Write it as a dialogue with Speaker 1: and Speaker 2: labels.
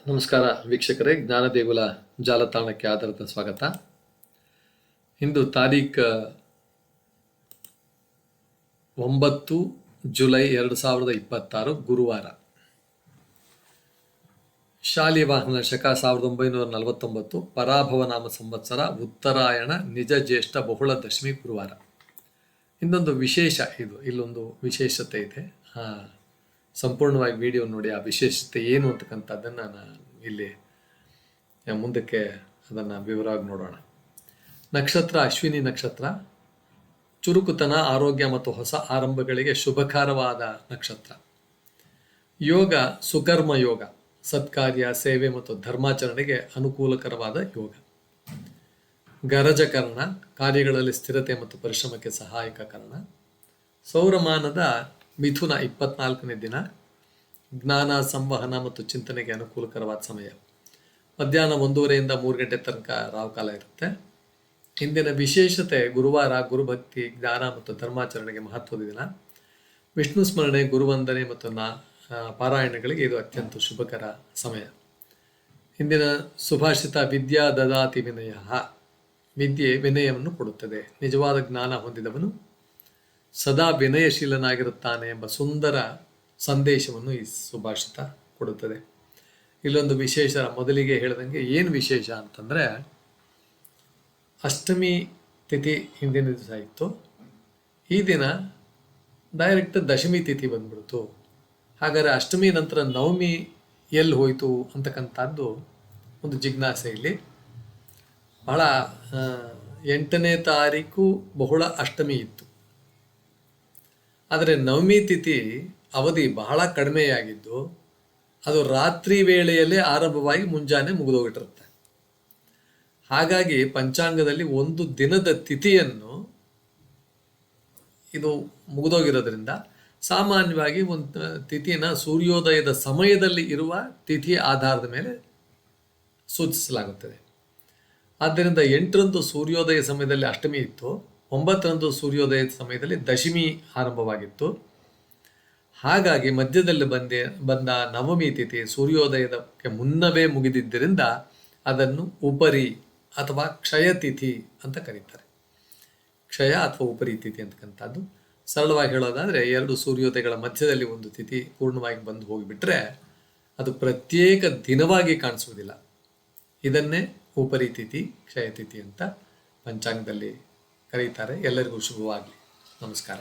Speaker 1: ನಮಸ್ಕಾರ ವೀಕ್ಷಕರೇ, ಜ್ಞಾನದೇಗುಲ ಜಾಲತಾಣಕ್ಕೆ ಆಧಾರದ ಸ್ವಾಗತ. ಇಂದು ತಾರೀಖು 9 ಜುಲೈ 2026 ಗುರುವಾರ. ಶಾಲಿವಾಹನ ಶಕ 1949 ಪರಾಭವನಾಮ ಸಂವತ್ಸರ ಉತ್ತರಾಯಣ ನಿಜ ಜ್ಯೇಷ್ಠ ಬಹುಳ ದಶಮಿ ಗುರುವಾರ. ಇನ್ನೊಂದು ವಿಶೇಷ, ಇಲ್ಲೊಂದು ವಿಶೇಷತೆ ಇದೆ. ಸಂಪೂರ್ಣವಾಗಿ ವಿಡಿಯೋ ನೋಡಿ ಆ ವಿಶೇಷತೆ ಏನು ಅಂತಕ್ಕಂಥದ್ದನ್ನು ನಾನು ಇಲ್ಲಿ ಮುಂದಕ್ಕೆ ಅದನ್ನು ವಿವರವಾಗಿ ನೋಡೋಣ. ನಕ್ಷತ್ರ ಅಶ್ವಿನಿ ನಕ್ಷತ್ರ. ಚುರುಕುತನ, ಆರೋಗ್ಯ ಮತ್ತು ಹೊಸ ಆರಂಭಗಳಿಗೆ ಶುಭಕರವಾದ ನಕ್ಷತ್ರ. ಯೋಗ ಸುಕರ್ಮ ಯೋಗ, ಸತ್ಕಾರ್ಯ, ಸೇವೆ ಮತ್ತು ಧರ್ಮಾಚರಣೆಗೆ ಅನುಕೂಲಕರವಾದ ಯೋಗ. ಗರಜಕರಣ, ಕಾರ್ಯಗಳಲ್ಲಿ ಸ್ಥಿರತೆ ಮತ್ತು ಪರಿಶ್ರಮಕ್ಕೆ ಸಹಾಯಕ ಕಾರಣ. ಸೌರಮಾನದ ಮಿಥುನ 24ನೇ ದಿನ. ಜ್ಞಾನ, ಸಂವಹನ ಮತ್ತು ಚಿಂತನೆಗೆ ಅನುಕೂಲಕರವಾದ ಸಮಯ. ಮಧ್ಯಾಹ್ನ 1:30ರಿಂದ 3 ಗಂಟೆ ತನಕ ರಾಹುಕಾಲ ಇರುತ್ತೆ. ಇಂದಿನ ವಿಶೇಷತೆ ಗುರುವಾರ, ಗುರುಭಕ್ತಿ, ಜ್ಞಾನ ಮತ್ತು ಧರ್ಮಾಚರಣೆಗೆ ಮಹತ್ವದ ದಿನ. ವಿಷ್ಣು ಸ್ಮರಣೆ, ಗುರುವಂದನೆ ಮತ್ತು ಪಾರಾಯಣಗಳಿಗೆ ಇದು ಅತ್ಯಂತ ಶುಭಕರ ಸಮಯ. ಇಂದಿನ ಸುಭಾಷಿತ ವಿದ್ಯಾ ದದಾತಿ ವಿನಯ. ವಿದ್ಯೆ ವಿನಯವನ್ನು ಕೊಡುತ್ತದೆ. ನಿಜವಾದ ಜ್ಞಾನ ಹೊಂದಿದವನು ಸದಾ ವಿನಯಶೀಲನಾಗಿರುತ್ತಾನೆ ಎಂಬ ಸುಂದರ ಸಂದೇಶವನ್ನು ಈ ಸುಭಾಷಿತ ಕೊಡುತ್ತದೆ. ಇಲ್ಲೊಂದು ವಿಶೇಷ, ಮೊದಲಿಗೆ ಹೇಳಿದಂಗೆ ಏನು ವಿಶೇಷ ಅಂತಂದರೆ, ಅಷ್ಟಮಿ ತಿಥಿ ಹಿಂದಿನ ದಿವಸ ಇತ್ತು. ಈ ದಿನ ಡೈರೆಕ್ಟ್ ದಶಮಿ ತಿಥಿ ಬಂದ್ಬಿಡ್ತು. ಹಾಗಾದರೆ ಅಷ್ಟಮಿ ನಂತರ ನವಮಿ ಎಲ್ಲಿ ಹೋಯಿತು ಅಂತಕ್ಕಂಥದ್ದು ಒಂದು ಜಿಜ್ಞಾಸೆ ಇಲ್ಲಿ. ಬಹಳ 8ನೇ ತಾರೀಕು ಬಹುಳ ಅಷ್ಟಮಿ ಇತ್ತು. ಆದರೆ ನವಮಿ ತಿಥಿ ಅವಧಿ ಬಹಳ ಕಡಿಮೆಯಾಗಿದ್ದು ಅದು ರಾತ್ರಿ ವೇಳೆಯಲ್ಲೇ ಆರಂಭವಾಗಿ ಮುಂಜಾನೆ ಮುಗಿದೋಗಿಟ್ಟಿರುತ್ತೆ. ಹಾಗಾಗಿ ಪಂಚಾಂಗದಲ್ಲಿ ಒಂದು ದಿನದ ತಿಥಿಯನ್ನು ಇದು ಮುಗಿದೋಗಿರೋದ್ರಿಂದ ಸಾಮಾನ್ಯವಾಗಿ ಒಂದು ತಿಥಿನ ಸೂರ್ಯೋದಯದ ಸಮಯದಲ್ಲಿ ಇರುವ ತಿಥಿಯ ಆಧಾರದ ಮೇಲೆ ಸೂಚಿಸಲಾಗುತ್ತದೆ. ಆದ್ದರಿಂದ 8ರಂದು ಸೂರ್ಯೋದಯ ಸಮಯದಲ್ಲಿ ಅಷ್ಟಮಿ ಇತ್ತು. 9ರಂದು ಸೂರ್ಯೋದಯದ ಸಮಯದಲ್ಲಿ ದಶಮಿ ಆರಂಭವಾಗಿತ್ತು. ಹಾಗಾಗಿ ಮಧ್ಯದಲ್ಲಿ ಬಂದ ನವಮಿ ತಿಥಿ ಸೂರ್ಯೋದಯದಕ್ಕೆ ಮುನ್ನವೇ ಮುಗಿದಿದ್ದರಿಂದ ಅದನ್ನು ಉಪರಿ ಅಥವಾ ಕ್ಷಯ ತಿಥಿ ಅಂತ ಕರೀತಾರೆ. ಕ್ಷಯ ಅಥವಾ ಉಪರಿ ತಿಥಿ ಅಂತಕ್ಕಂಥದ್ದು. ಸರಳವಾಗಿ ಹೇಳೋದಾದರೆ, 2 ಸೂರ್ಯೋದಯಗಳ ಮಧ್ಯದಲ್ಲಿ ಒಂದು ತಿಥಿ ಪೂರ್ಣವಾಗಿ ಬಂದು ಹೋಗಿಬಿಟ್ರೆ ಅದು ಪ್ರತ್ಯೇಕ ದಿನವಾಗಿ ಕಾಣಿಸುವುದಿಲ್ಲ. ಇದನ್ನೇ ಉಪರಿ ತಿಥಿ, ಕ್ಷಯ ತಿಥಿ ಅಂತ ಪಂಚಾಂಗದಲ್ಲಿ ಕರೀತಾರೆ. ಎಲ್ಲರಿಗೂ ಶುಭವಾಗಲಿ. ನಮಸ್ಕಾರ.